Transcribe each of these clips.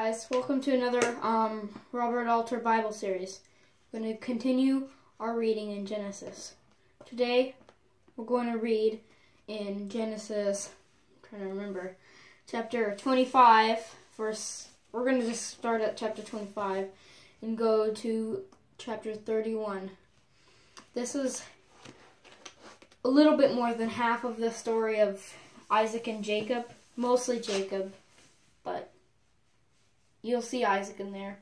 Guys, welcome to another Robert Alter Bible series. We're going to continue our reading in Genesis. Today, we're going to read in Genesis, I'm trying to remember, chapter 25, we're going to just start at chapter 25 and go to chapter 31. This is a little bit more than half of the story of Isaac and Jacob, mostly Jacob, but you'll see Isaac in there.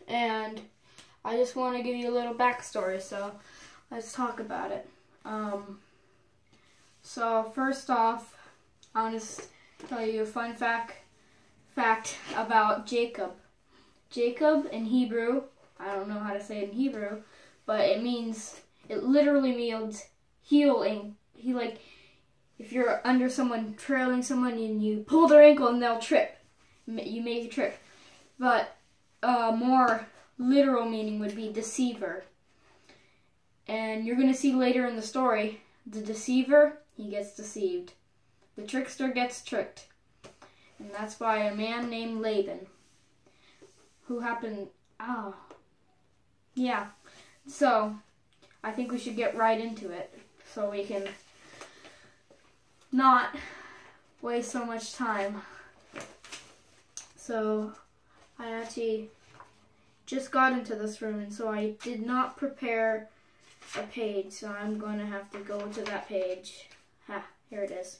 And I just want to give you a little backstory, so let's talk about it. So first off, I want to tell you a fun fact about Jacob. Jacob in Hebrew, I don't know how to say it in Hebrew, but it literally means healing. If you're under someone, trailing someone, and you pull their ankle and they'll trip. You make a trip. But more literal meaning would be deceiver. And you're going to see later in the story, the deceiver, he gets deceived. The trickster gets tricked. And that's by a man named Laban. Yeah. So, I think we should get right into it, so we can not waste so much time. So, I actually just got into this room, and so I did not prepare a page, so I'm going to have to go to that page. Here it is.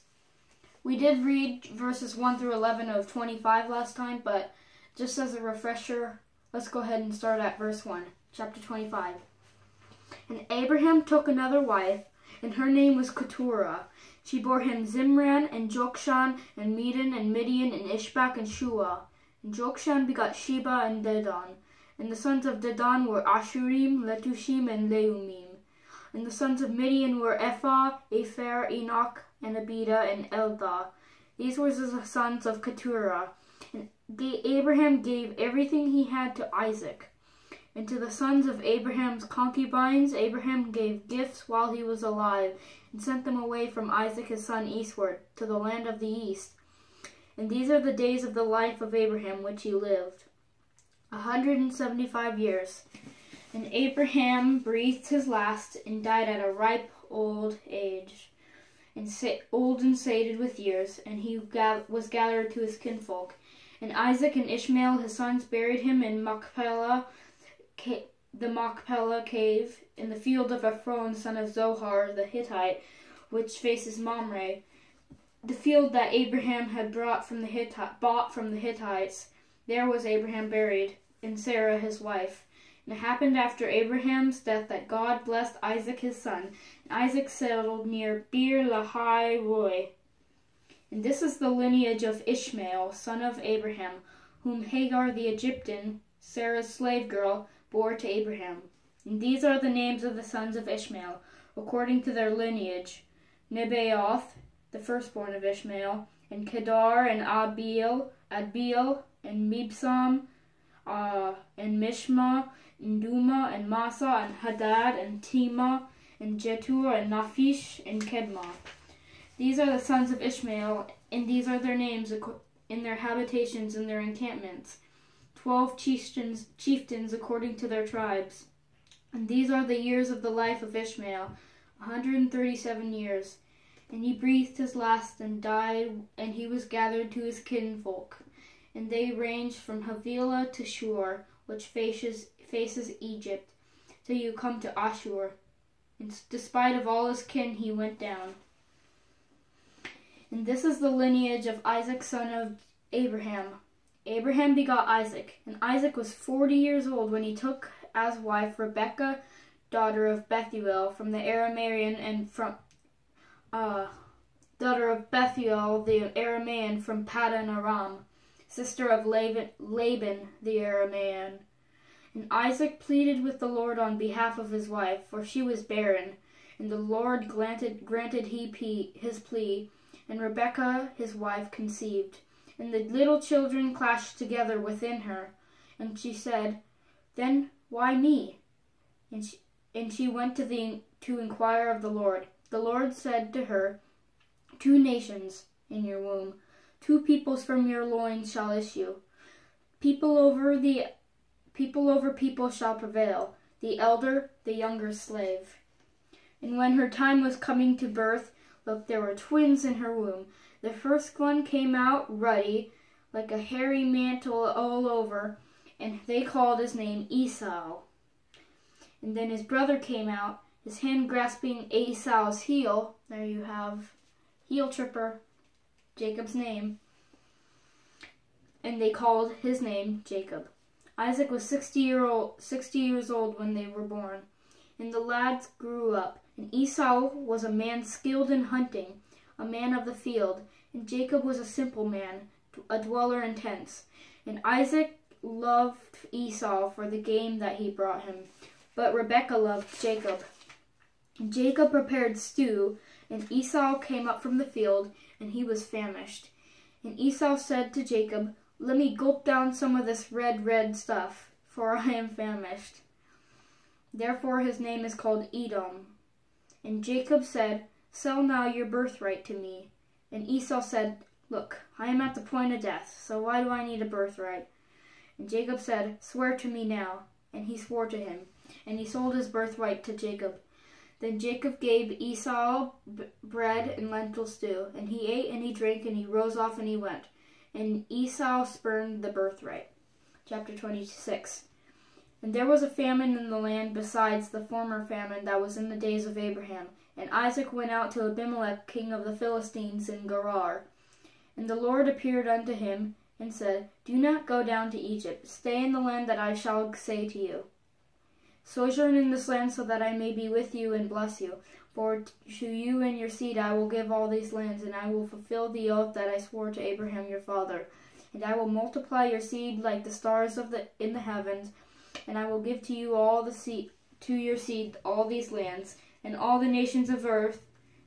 We did read verses 1 through 11 of 25 last time, but just as a refresher, let's go ahead and start at verse 1, chapter 25. And Abraham took another wife, and her name was Keturah. She bore him Zimran, and Jokshan, and Medan, and Midian, and Ishbak, and Shua. And Jokshan begot Sheba and Dedan. And the sons of Dedan were Ashurim, Letushim, and Leumim. And the sons of Midian were Ephah, Epher, Enoch, and Abida, and Eldah. These were the sons of Keturah. And Abraham gave everything he had to Isaac. And to the sons of Abraham's concubines, Abraham gave gifts while he was alive, and sent them away from Isaac his son eastward, to the land of the east. And these are the days of the life of Abraham which he lived, 175 years. And Abraham breathed his last, and died at a ripe old age, and old and sated with years, and he was gathered to his kinfolk. And Isaac and Ishmael his sons buried him in the Machpelah cave, in the field of Ephron son of Zohar the Hittite, which faces Mamre, the field that Abraham had bought from the Hittites. There was Abraham buried, and Sarah his wife. And it happened after Abraham's death that God blessed Isaac his son, and Isaac settled near Beer Lahai Roi. And this is the lineage of Ishmael, son of Abraham, whom Hagar the Egyptian, Sarah's slave girl, bore to Abraham. And these are the names of the sons of Ishmael, according to their lineage: Nebaioth, the firstborn of Ishmael, and Kedar, and Adbeel, and Mibsam, and Mishma, and Duma, and Massa, and Hadad, and Tema, and Jetur, and Naphish, and Kedma. These are the sons of Ishmael, and these are their names in their habitations and their encampments, 12 chieftains according to their tribes. And these are the years of the life of Ishmael, 137 years. And he breathed his last and died, and he was gathered to his kinfolk. And they ranged from Havilah to Shur, which faces Egypt, till you come to Ashur. And despite of all his kin, he went down. And this is the lineage of Isaac, son of Abraham. Abraham begot Isaac, and Isaac was 40 years old when he took as wife Rebekah, daughter of Bethuel, from the Aramean, and from daughter of Bethuel the Aramean from Paddan Aram, sister of Laban the Aramean. And Isaac pleaded with the Lord on behalf of his wife, for she was barren, and the Lord granted his plea, and Rebekah his wife conceived. And the little children clashed together within her, and she said, "Then why me?" And she went to inquire of the Lord. The Lord said to her, 2 nations in your womb, 2 peoples from your loins shall issue. People over people shall prevail, the elder, the younger slave. And when her time was coming to birth, look, there were twins in her womb. The first one came out ruddy, like a hairy mantle all over, and they called his name Esau. And then his brother came out, his hand grasping Esau's heel. There you have heel tripper, Jacob's name. And they called his name Jacob. Isaac was 60 years old when they were born. And the lads grew up. And Esau was a man skilled in hunting, a man of the field. And Jacob was a simple man, a dweller in tents. And Isaac loved Esau for the game that he brought him. But Rebekah loved Jacob. And Jacob prepared stew, and Esau came up from the field, and he was famished. And Esau said to Jacob, "Let me gulp down some of this red stuff, for I am famished." Therefore his name is called Edom. And Jacob said, "Sell now your birthright to me." And Esau said, "Look, I am at the point of death, so why do I need a birthright?" And Jacob said, "Swear to me now." And he swore to him, and he sold his birthright to Jacob. Then Jacob gave Esau bread and lentil stew, and he ate and he drank, and he rose off and he went. And Esau spurned the birthright. Chapter 26. And there was a famine in the land besides the former famine that was in the days of Abraham. And Isaac went out to Abimelech, king of the Philistines, in Gerar. And the Lord appeared unto him, and said, "Do not go down to Egypt. Stay in the land that I shall say to you. Sojourn in this land, so that I may be with you and bless you. For to you and your seed I will give all these lands, and I will fulfill the oath that I swore to Abraham your father. And I will multiply your seed like the stars in the heavens, and I will give to you to your seed all these lands, and all the nations of earth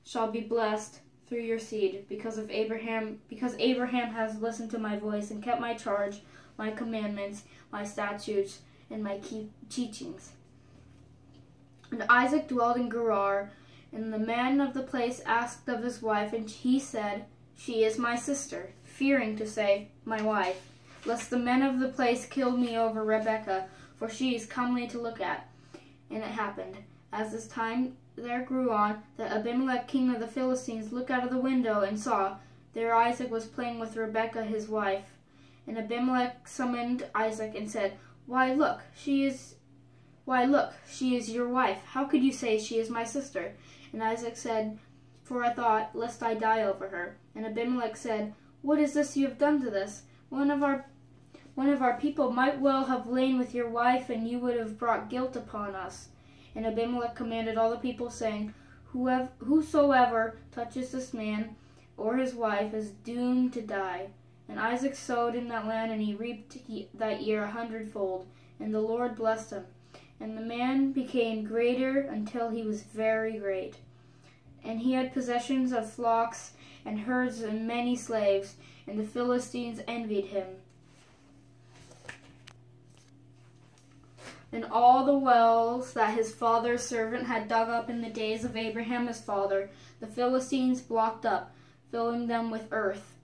shall be blessed through your seed, because Abraham has listened to my voice and kept my charge, my commandments, my statutes, and my teachings." And Isaac dwelled in Gerar, and the man of the place asked of his wife, and he said, "She is my sister," fearing to say, "my wife," lest the men of the place kill me over Rebekah, for she is comely to look at. And it happened, as this time there grew on, that Abimelech, king of the Philistines, looked out of the window and saw, there Isaac was playing with Rebekah his wife. And Abimelech summoned Isaac and said, Why look, she is your wife. How could you say she is my sister?" And Isaac said, "For I thought, lest I die over her." And Abimelech said, "What is this you have done to this? One of our people might well have lain with your wife, and you would have brought guilt upon us." And Abimelech commanded all the people, saying, "Whosoever touches this man or his wife is doomed to die." And Isaac sowed in that land, and he reaped that year 100-fold. And the Lord blessed him. And the man became greater until he was very great. And he had possessions of flocks and herds and many slaves, and the Philistines envied him. And all the wells that his father's servant had dug up in the days of Abraham his father, the Philistines blocked up, filling them with earth.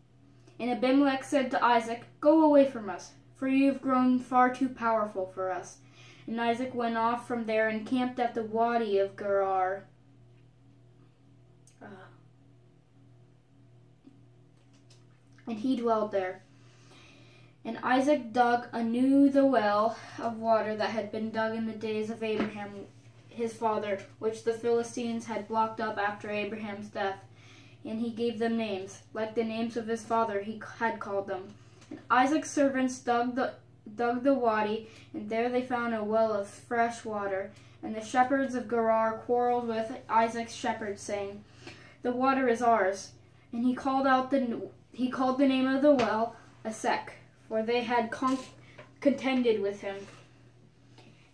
And Abimelech said to Isaac, "Go away from us, for you have grown far too powerful for us." And Isaac went off from there and camped at the wadi of Gerar. And he dwelled there. And Isaac dug anew the well of water that had been dug in the days of Abraham his father, which the Philistines had blocked up after Abraham's death. And he gave them names, like the names of his father he had called them. And Isaac's servants dug the wadi, and there they found a well of fresh water. And the shepherds of Gerar quarreled with Isaac's shepherds, saying, "The water is ours." And he called the name of the well Esek, for they had contended with him.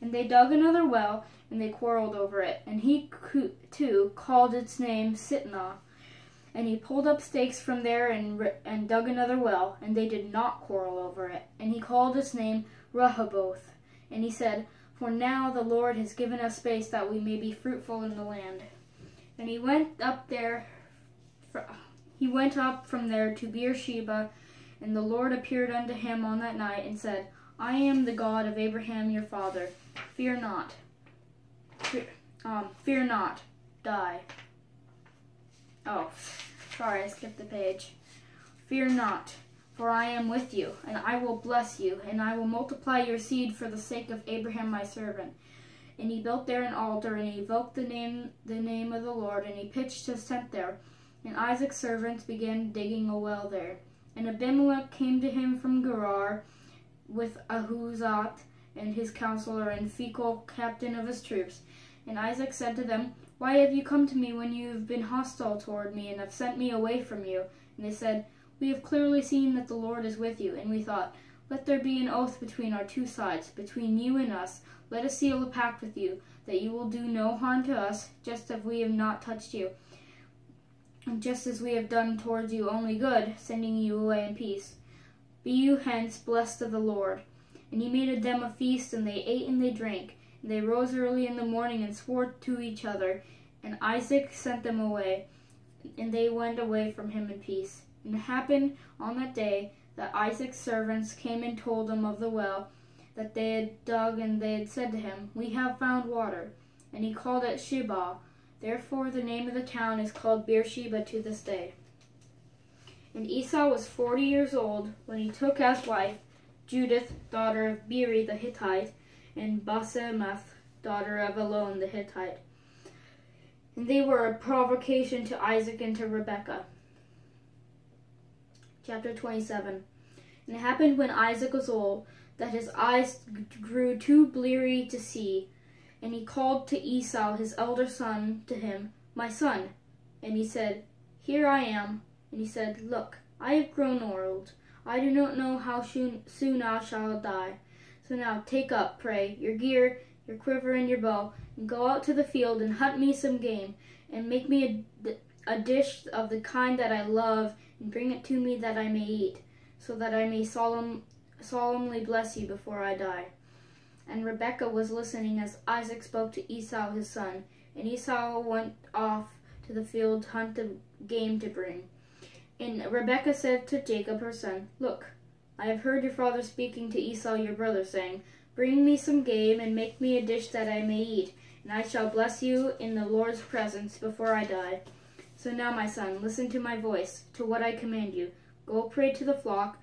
And they dug another well, and they quarreled over it. And he too called its name Sitnah. And he pulled up stakes from there and dug another well, and they did not quarrel over it. And he called its name Rehoboth. And he said, "For now the Lord has given us space that we may be fruitful in the land." And he went up there He went up from there to Beersheba, and the Lord appeared unto him on that night and said, I am the God of Abraham your father. Fear not. Fear not. Die. Oh, sorry, I skipped the page. Fear not, for I am with you, and I will bless you, and I will multiply your seed for the sake of Abraham my servant. And he built there an altar, and he invoked the name of the Lord, and he pitched his tent there. And Isaac's servants began digging a well there. And Abimelech came to him from Gerar with Ahuzat and his counselor, and Phicol, captain of his troops. And Isaac said to them, Why have you come to me when you have been hostile toward me, and have sent me away from you? And they said, We have clearly seen that the Lord is with you. And we thought, Let there be an oath between our two sides, between you and us. Let us seal a pact with you, that you will do no harm to us, just as we have not touched you, and just as we have done towards you only good, sending you away in peace. Be you hence blessed of the Lord. And he made them a feast, and they ate and they drank. And they rose early in the morning and swore to each other. And Isaac sent them away, and they went away from him in peace. And it happened on that day that Isaac's servants came and told him of the well that they had dug, and they had said to him, We have found water. And he called it Sheba. Therefore the name of the town is called Beersheba to this day. And Esau was 40 years old when he took as wife Judith, daughter of Beeri the Hittite, and Basemath, daughter of Elon the Hittite. And they were a provocation to Isaac and to Rebekah. Chapter 27. And it happened when Isaac was old, that his eyes grew too bleary to see. And he called to Esau his elder son to him, My son. And he said, Here I am. And he said, Look, I have grown old. I do not know how soon I shall die. So now take up, pray, your gear, your quiver, and your bow, and go out to the field and hunt me some game, and make me a dish of the kind that I love, and bring it to me that I may eat, so that I may solemnly bless you before I die. And Rebekah was listening as Isaac spoke to Esau his son. And Esau went off to the field to hunt the game to bring. And Rebekah said to Jacob her son, Look, I have heard your father speaking to Esau your brother, saying, Bring me some game, and make me a dish that I may eat, and I shall bless you in the Lord's presence before I die. So now, my son, listen to my voice, to what I command you. Go pray to the flock,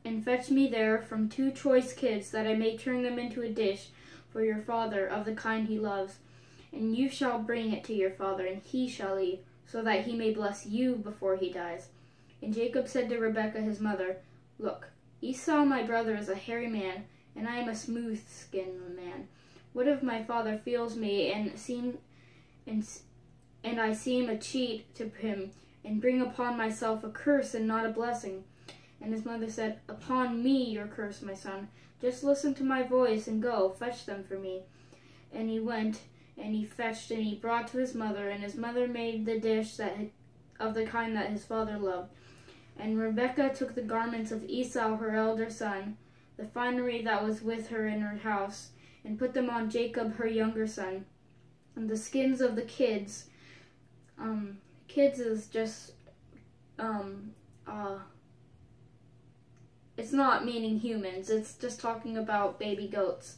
and fetch me there from 2 choice kids, that I may turn them into a dish for your father of the kind he loves. And you shall bring it to your father, and he shall eat, so that he may bless you before he dies. And Jacob said to Rebekah his mother, Look, Esau my brother is a hairy man, and I am a smooth-skinned man. What if my father feels me, and I seem a cheat to him, and bring upon myself a curse and not a blessing? And his mother said, Upon me your curse, my son. Just listen to my voice, and go, fetch them for me. And he went, and he fetched, and he brought to his mother, and his mother made the dish of the kind that his father loved. And Rebekah took the garments of Esau her elder son, the finery that was with her in her house, and put them on Jacob her younger son. And the skins of the kids, kids is just, it's not meaning humans, it's just talking about baby goats.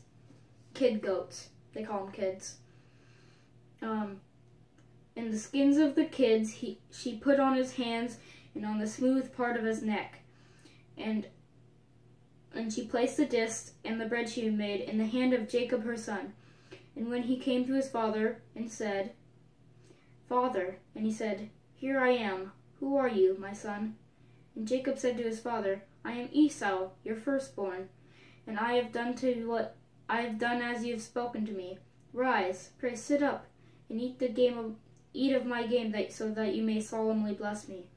Kid goats, they call them kids. And the skins of the kids she put on his hands and on the smooth part of his neck. And she placed the dish and the bread she had made in the hand of Jacob her son. And when he came to his father and said, Father, and he said, Here I am. Who are you, my son? And Jacob said to his father, I am Esau, your firstborn, and I have done as you have spoken to me. Rise, pray sit up, and eat of my game, so that you may solemnly bless me.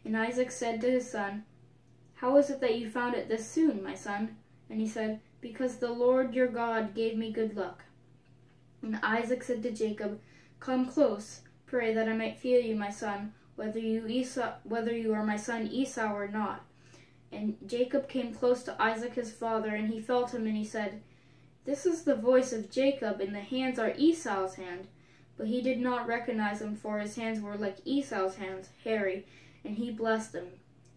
And Isaac said to his son, How is it that you found it this soon, my son? And he said, Because the Lord your God gave me good luck. And Isaac said to Jacob, Come close, pray, that I might feel you, my son, whether you are my son Esau or not. And Jacob came close to Isaac his father, and he felt him, and he said, This is the voice of Jacob, and the hands are Esau's hand. But he did not recognize him, for his hands were like Esau's hands, hairy, and he blessed him.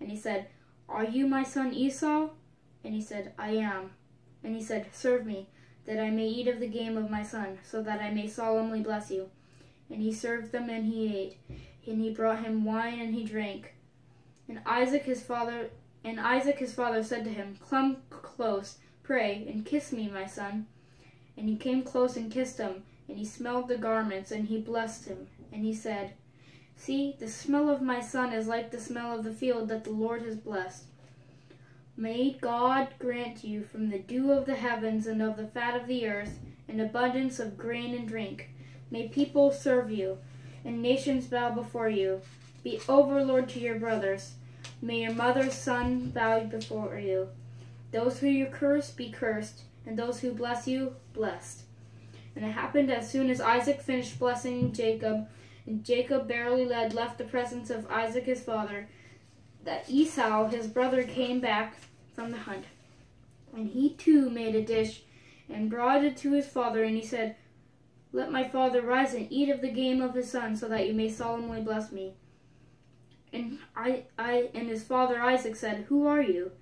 And he said, "Are you my son Esau?" And he said, "I am." And he said, "Serve me, that I may eat of the game of my son, so that I may solemnly bless you." And he served them, and he ate. And he brought him wine, and he drank. And Isaac his father said to him, "Come close, pray, and kiss me, my son." And he came close and kissed him, and he smelled the garments, and he blessed him. And he said, "See, the smell of my son is like the smell of the field that the Lord has blessed. May God grant you from the dew of the heavens and of the fat of the earth an abundance of grain and drink. May people serve you, and nations bow before you. Be overlord to your brothers. May your mother's son bow before you. Those who you curse, be cursed, and those who bless you, blessed." And it happened as soon as Isaac finished blessing Jacob, and Jacob barely left the presence of Isaac his father, that Esau his brother came back from the hunt. And he too made a dish, and brought it to his father, and he said, "Let my father rise and eat of the game of his son, so that you may solemnly bless me." And his father Isaac said, "Who are you?"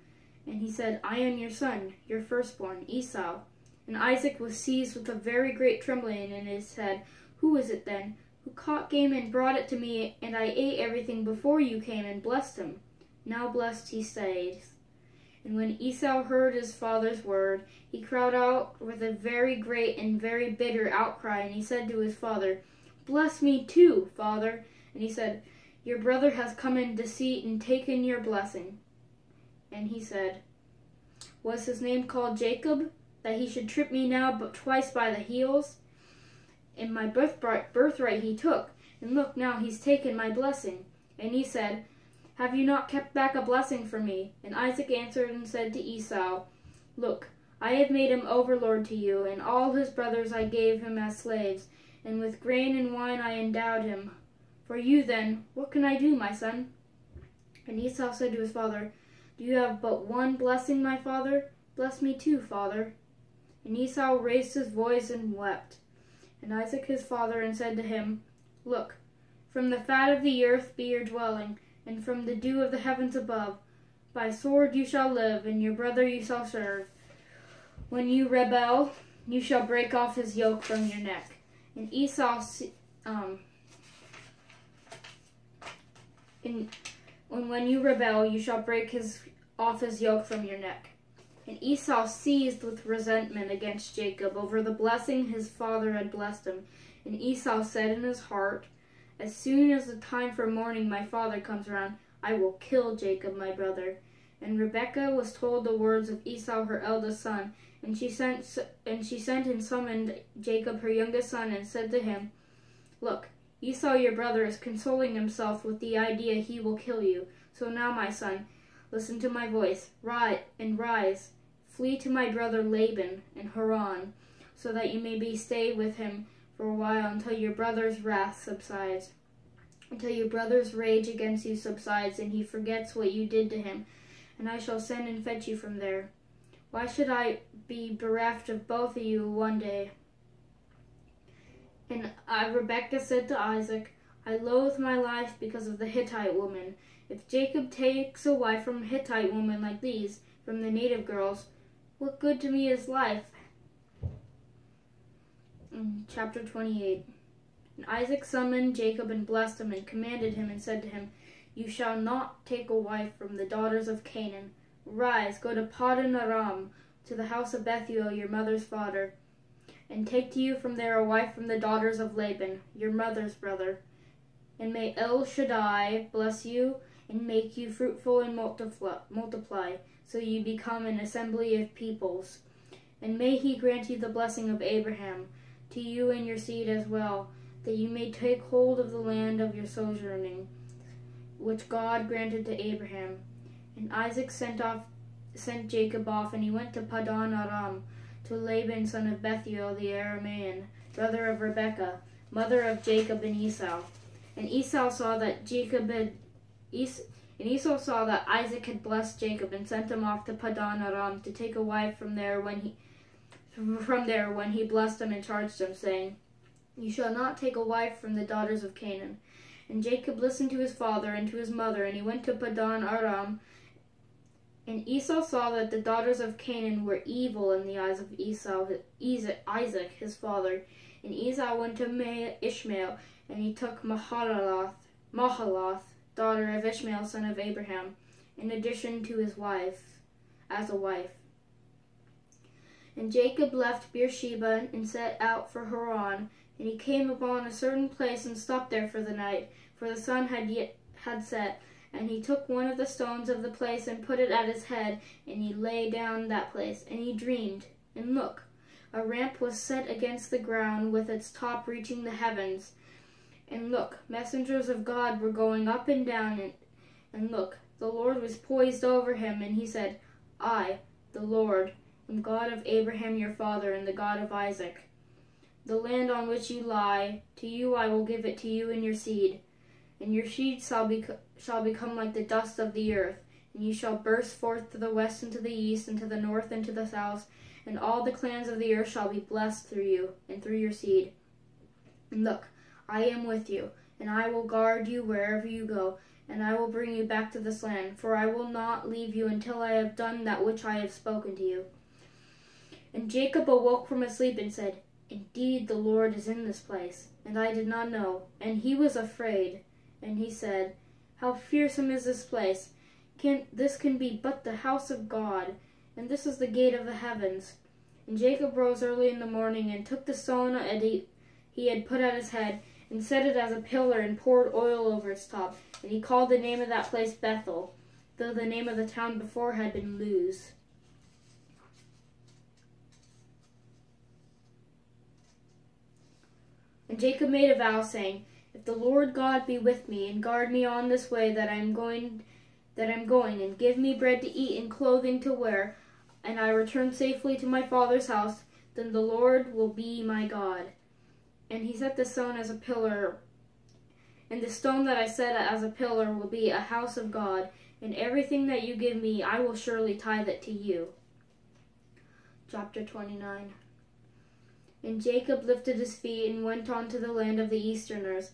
And he said, "I am your son, your firstborn, Esau." And Isaac was seized with a very great trembling, and he said, "Who is it then, who caught game and brought it to me, and I ate everything before you came and blessed him? Now blessed he stays." And when Esau heard his father's word, he cried out with a very great and very bitter outcry, and he said to his father, "Bless me too, father." And he said, "Your brother has come in deceit and taken your blessing." And he said, "Was his name called Jacob, that he should trip me now but twice by the heels? And my birthright he took, and look, now he's taken my blessing." And he said, "Have you not kept back a blessing for me?" And Isaac answered and said to Esau, "Look, I have made him overlord to you, and all his brothers I gave him as slaves, and with grain and wine I endowed him. For you then, what can I do, my son?" And Esau said to his father, "Do you have but one blessing, my father? Bless me too, father." And Esau raised his voice and wept. And Isaac his father and said to him, "Look, from the fat of the earth be your dwelling, and from the dew of the heavens above. By sword you shall live, and your brother you shall serve. When you rebel, you shall break off his yoke from your neck." And when you rebel, you shall break off his yoke from your neck. And Esau seized with resentment against Jacob over the blessing his father had blessed him. And Esau said in his heart, "As soon as the time for mourning my father comes around, I will kill Jacob my brother." And Rebekah was told the words of Esau her eldest son, and she sent and summoned Jacob her youngest son, and said to him, "Look, Esau your brother is consoling himself with the idea he will kill you. So now, my son, listen to my voice. Rise, flee to my brother Laban in Haran, so that you may stay with him for a while until your brother's wrath subsides, until your brother's rage against you subsides, and he forgets what you did to him, and I shall send and fetch you from there. Why should I be bereft of both of you one day?" And Rebekah said to Isaac, "I loathe my life because of the Hittite woman. If Jacob takes a wife from a Hittite woman like these, from the native girls, what good to me is life?" Chapter 28. And Isaac summoned Jacob and blessed him and commanded him and said to him, "You shall not take a wife from the daughters of Canaan. Rise, go to Padan Aram, to the house of Bethuel your mother's father, and take to you from there a wife from the daughters of Laban, your mother's brother. And may El Shaddai bless you and make you fruitful and multiply, so you become an assembly of peoples. And may he grant you the blessing of Abraham, to you and your seed as well, that you may take hold of the land of your sojourning, which God granted to Abraham." And Isaac sent Jacob off, and he went to Padan Aram, to Laban son of Bethuel the Aramean, brother of Rebekah, mother of Jacob and Esau. And Esau saw that Isaac had blessed Jacob, and sent him off to Padan Aram to take a wife from there when he blessed him and charged him, saying, You shall not take a wife from the daughters of Canaan. And Jacob listened to his father and to his mother, and he went to Padan Aram. And Esau saw that the daughters of Canaan were evil in the eyes of Isaac, his father. And Esau went to Ishmael, and he took Mahalath, daughter of Ishmael, son of Abraham, in addition to his wife, as a wife. And Jacob left Beersheba and set out for Haran, and he came upon a certain place and stopped there for the night, for the sun had set. And he took one of the stones of the place and put it at his head, and he lay down that place. And he dreamed, and look, a ramp was set against the ground, with its top reaching the heavens. And look, messengers of God were going up and down, and look, the Lord was poised over him, and he said, I, the Lord, am God of Abraham your father, and the God of Isaac. The land on which you lie, to you I will give it to you and your seed. And your seed shall become like the dust of the earth, and you shall burst forth to the west and to the east, and to the north and to the south, and all the clans of the earth shall be blessed through you, and through your seed. And look, I am with you, and I will guard you wherever you go, and I will bring you back to this land, for I will not leave you until I have done that which I have spoken to you. And Jacob awoke from his sleep and said, Indeed, the Lord is in this place, and I did not know. And he was afraid. And he said, How fearsome is this place! This can be but the house of God, and this is the gate of the heavens. And Jacob rose early in the morning, and took the stone he had put at his head, and set it as a pillar, and poured oil over its top. And he called the name of that place Bethel, though the name of the town before had been Luz. And Jacob made a vow, saying, If the Lord God be with me, and guard me on this way that I am going, and give me bread to eat and clothing to wear, and I return safely to my father's house, then the Lord will be my God. And he set the stone as a pillar, and the stone that I set as a pillar will be a house of God, and everything that you give me, I will surely tithe it to you. Chapter 29. And Jacob lifted his feet and went on to the land of the Easterners.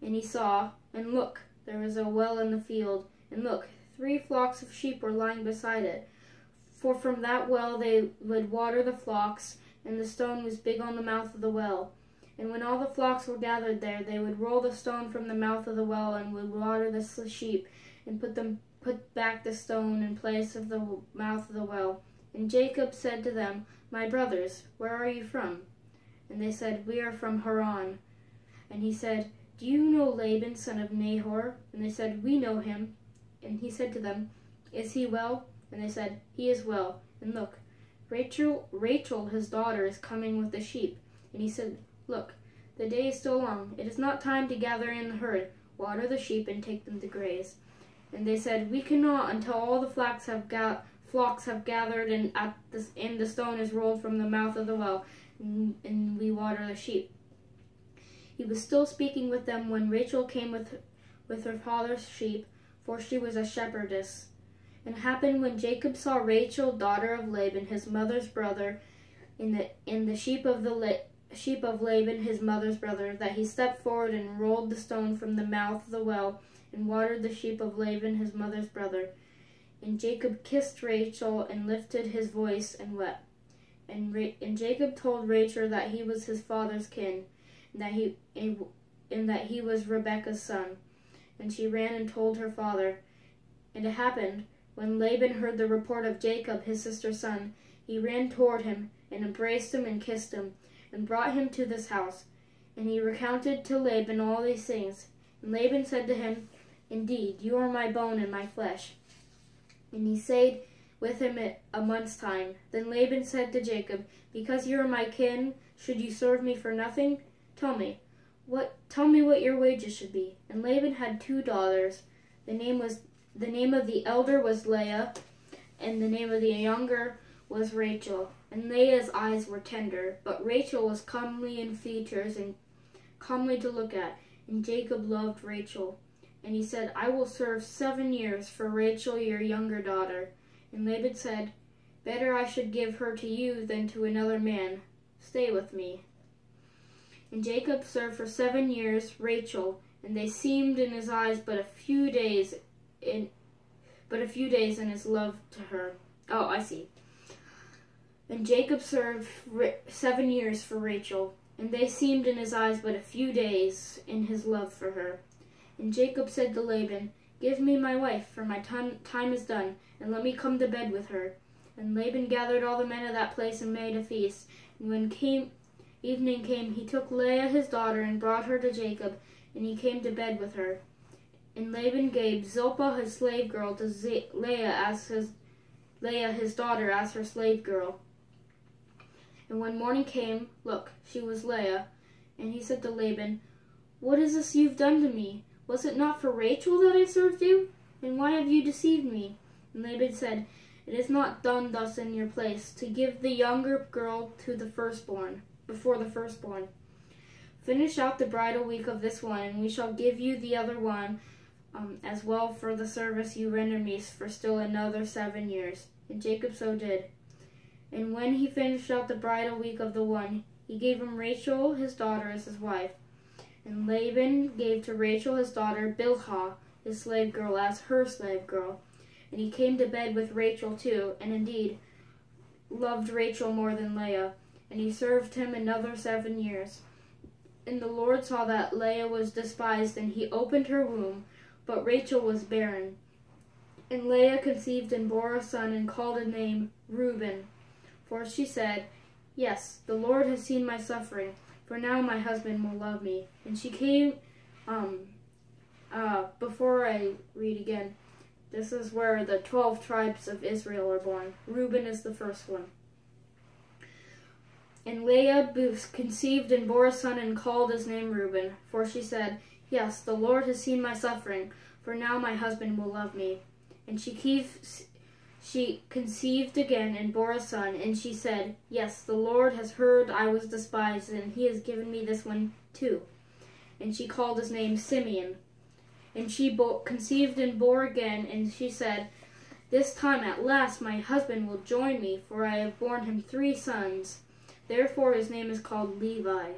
And he saw, and look, there was a well in the field, and look, 3 flocks of sheep were lying beside it. For from that well they would water the flocks, and the stone was big on the mouth of the well. And when all the flocks were gathered there, they would roll the stone from the mouth of the well, and would water the sheep, and put back the stone in place of the mouth of the well. And Jacob said to them, My brothers, where are you from? And they said, We are from Haran. And he said, Do you know Laban, son of Nahor? And they said, We know him. And he said to them, Is he well? And they said, He is well. And look, Rachel, his daughter, is coming with the sheep. And he said, Look, the day is still long. It is not time to gather in the herd. Water the sheep and take them to graze. And they said, We cannot until all the flocks have gathered, and the stone is rolled from the mouth of the well, and we water the sheep. He was still speaking with them when Rachel came with her father's sheep, for she was a shepherdess. And it happened when Jacob saw Rachel, daughter of Laban, his mother's brother, in the sheep of Laban, his mother's brother, that he stepped forward and rolled the stone from the mouth of the well, and watered the sheep of Laban, his mother's brother. And Jacob kissed Rachel, and lifted his voice, and wept. And Jacob told Rachel that he was his father's kin, and that he was Rebekah's son. And she ran and told her father. And it happened, when Laban heard the report of Jacob, his sister's son, he ran toward him, and embraced him, and kissed him, and brought him to this house. And he recounted to Laban all these things. And Laban said to him, Indeed, you are my bone and my flesh. And he stayed with him a month's time. Then Laban said to Jacob, Because you are my kin, should you serve me for nothing? Tell me what your wages should be. And Laban had 2 daughters. The name of the elder was Leah, and the name of the younger was Rachel. And Leah's eyes were tender, but Rachel was comely in features and comely to look at. And Jacob loved Rachel. And he said, I will serve 7 years for Rachel, your younger daughter. And Laban said, Better I should give her to you than to another man. Stay with me. And Jacob served for 7 years Rachel, and they seemed in his eyes but a few days in his love to her. Oh, I see. And Jacob served 7 years for Rachel, and they seemed in his eyes but a few days in his love for her. And Jacob said to Laban, "Give me my wife, for my time is done, and let me come to bed with her." And Laban gathered all the men of that place and made a feast. And when evening came, he took Leah his daughter and brought her to Jacob, and he came to bed with her. And Laban gave Zilpah his slave girl to Leah his daughter as her slave girl. And when morning came, look, she was Leah. And he said to Laban, "What is this you've done to me? Was it not for Rachel that I served you? And why have you deceived me?" And Laban said, "It is not done thus in your place, to give the younger girl to the firstborn, before the firstborn. Finish out the bridal week of this one, and we shall give you the other one as well for the service you render me for still another 7 years." And Jacob so did. And when he finished out the bridal week of the one, he gave him Rachel his daughter as his wife. And Laban gave to Rachel his daughter Bilhah his slave girl as her slave girl. And he came to bed with Rachel too, and indeed loved Rachel more than Leah. And he served him another 7 years. And the Lord saw that Leah was despised, and he opened her womb, but Rachel was barren. And Leah conceived and bore a son, and called his name Reuben. For she said, "Yes, the Lord has seen my suffering, for now my husband will love me." And she came, before I read again, this is where the 12 tribes of Israel are born. Reuben is the first one. And Leah conceived and bore a son and called his name Reuben. For she said, "Yes, the Lord has seen my suffering, for now my husband will love me." And she conceived again and bore a son, and she said, "Yes, the Lord has heard I was despised, and he has given me this one too." And she called his name Simeon. And she conceived and bore again, and she said, "This time at last my husband will join me, for I have borne him 3 sons. Therefore his name is called Levi."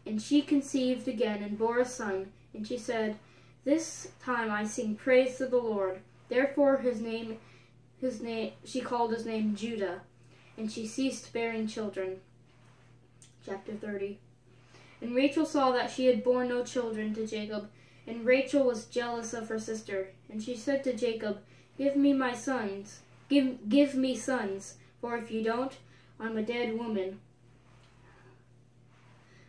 And she conceived again and bore a son, and she said, "This time I sing praise to the Lord." Therefore she called his name Judah, and she ceased bearing children. Chapter 30. And Rachel saw that she had borne no children to Jacob, and Rachel was jealous of her sister. And she said to Jacob, "Give me my sons, give me sons, for if you don't, I'm a dead woman."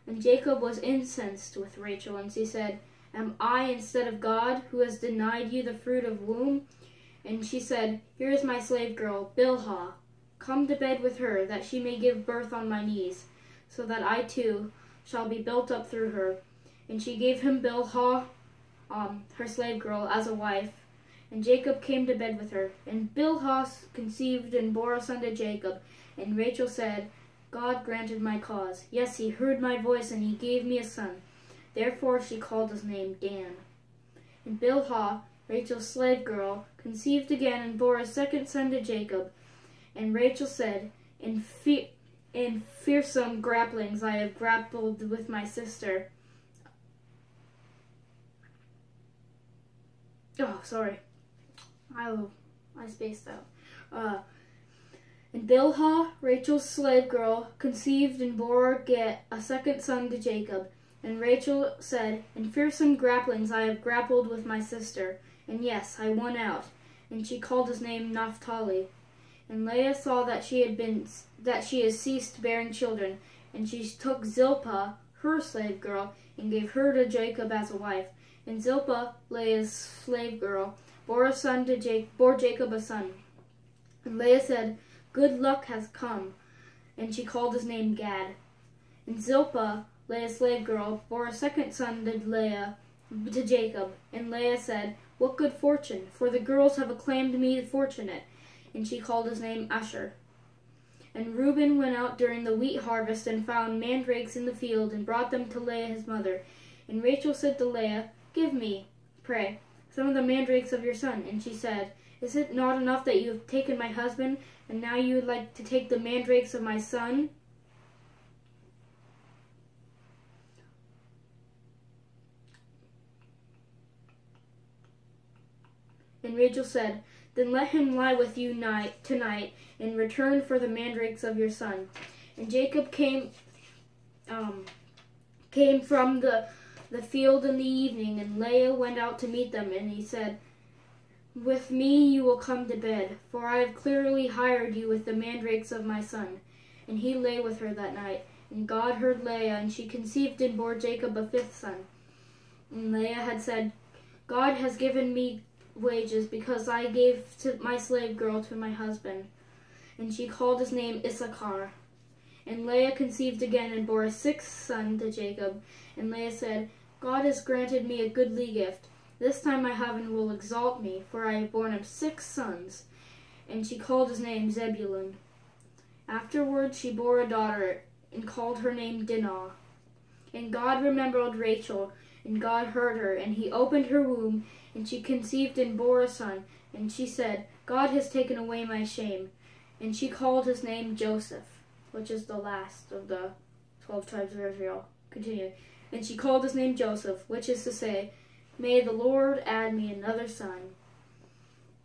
And Jacob was incensed with Rachel, and she said, "Am I instead of God, who has denied you the fruit of womb?" And she said, "Here is my slave girl, Bilhah. Come to bed with her, that she may give birth on my knees, so that I too shall be built up through her." And she gave him Bilhah, her slave girl, as a wife. And Jacob came to bed with her. And Bilhah conceived and bore a son to Jacob. And Rachel said, "God granted my cause. Yes, he heard my voice, and he gave me a son." Therefore she called his name Dan. And Bilhah, Rachel's slave girl, conceived again and bore a second son to Jacob. And Rachel said, In fearsome grapplings I have grappled with my sister." Oh, sorry. I spaced out. And Bilhah, Rachel's slave girl, conceived and bore a second son to Jacob. And Rachel said, "In fearsome grapplings I have grappled with my sister, and yes, I won out." And she called his name Naphtali. And Leah saw that she had ceased bearing children, and she took Zilpah, her slave girl, and gave her to Jacob as a wife. And Zilpah, Leah's slave girl, bore Jacob a son. And Leah said, "Good luck has come," and she called his name Gad. And Zilpah, Leah's slave girl, bore a second son to Jacob. And Leah said, "What good fortune, for the girls have acclaimed me fortunate." And she called his name Asher. And Reuben went out during the wheat harvest and found mandrakes in the field, and brought them to Leah his mother. And Rachel said to Leah, "Give me, pray, some of the mandrakes of your son." And she said, "Is it not enough that you have taken my husband, and now you would like to take the mandrakes of my son?" And Rachel said, Then let him lie with you tonight in return for the mandrakes of your son. And Jacob came from the field in the evening, and Leah went out to meet them, and he said, With me you will come to bed, for I have clearly hired you with the mandrakes of my son. And he lay with her that night. And God heard Leah, and she conceived and bore Jacob a fifth son. And Leah had said, God has given me wages, because I gave my slave girl to my husband. And she called his name Issachar. And Leah conceived again and bore a sixth son to Jacob. And Leah said, God has granted me a goodly gift. This time my heaven will exalt me, for I have borne him 6 sons. And she called his name Zebulun. Afterward she bore a daughter, and called her name Dinah. And God remembered Rachel, and God heard her, and he opened her womb, and she conceived and bore a son. And she said, God has taken away my shame. And she called his name Joseph, which is the last of the 12 tribes of Israel. Continue. And she called his name Joseph, which is to say, May the Lord add me another son.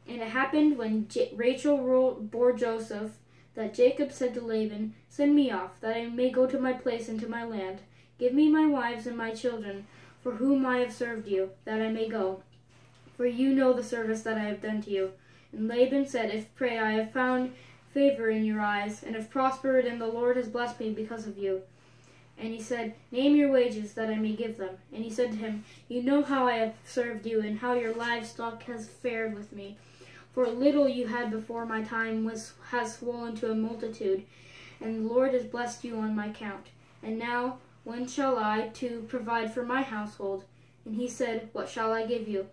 And it happened when Rachel bore Joseph, that Jacob said to Laban, Send me off, that I may go to my place and to my land. Give me my wives and my children, for whom I have served you, that I may go. For you know the service that I have done to you. And Laban said, If pray I have found favor in your eyes, and have prospered, and the Lord has blessed me because of you. And he said, Name your wages, that I may give them. And he said to him, You know how I have served you, and how your livestock has fared with me. For little you had before my time has swollen to a multitude, and the Lord has blessed you on my account. And now, when shall I to provide for my household? And he said, What shall I give you?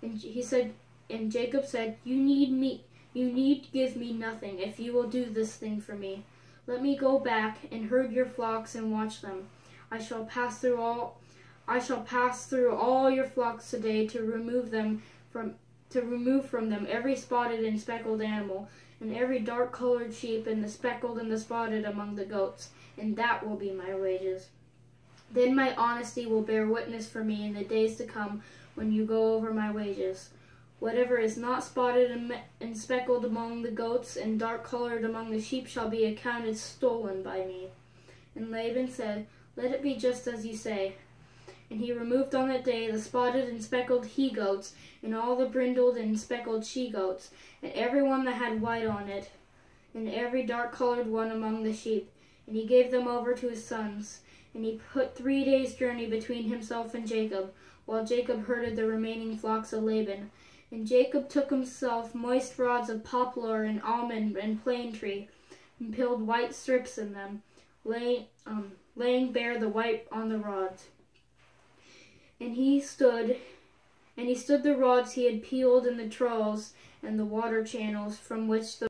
And Jacob said, You need give me nothing, if you will do this thing for me. Let me go back and herd your flocks and watch them. I shall pass through all your flocks today to remove from them every spotted and speckled animal, and every dark-colored sheep, and the speckled and the spotted among the goats, and that will be my wages. Then my honesty will bear witness for me in the days to come, when you go over my wages. Whatever is not spotted and speckled among the goats, and dark-colored among the sheep, shall be accounted stolen by me. And Laban said, Let it be just as you say. And he removed on that day the spotted and speckled he-goats, and all the brindled and speckled she-goats, and every one that had white on it, and every dark-colored one among the sheep. And he gave them over to his sons. And he put 3 days' journey between himself and Jacob, while Jacob herded the remaining flocks of Laban. And Jacob took himself moist rods of poplar and almond and plane tree, and peeled white strips in them, laying bare the white on the rods. And he stood the rods he had peeled in the troughs and the water channels from which the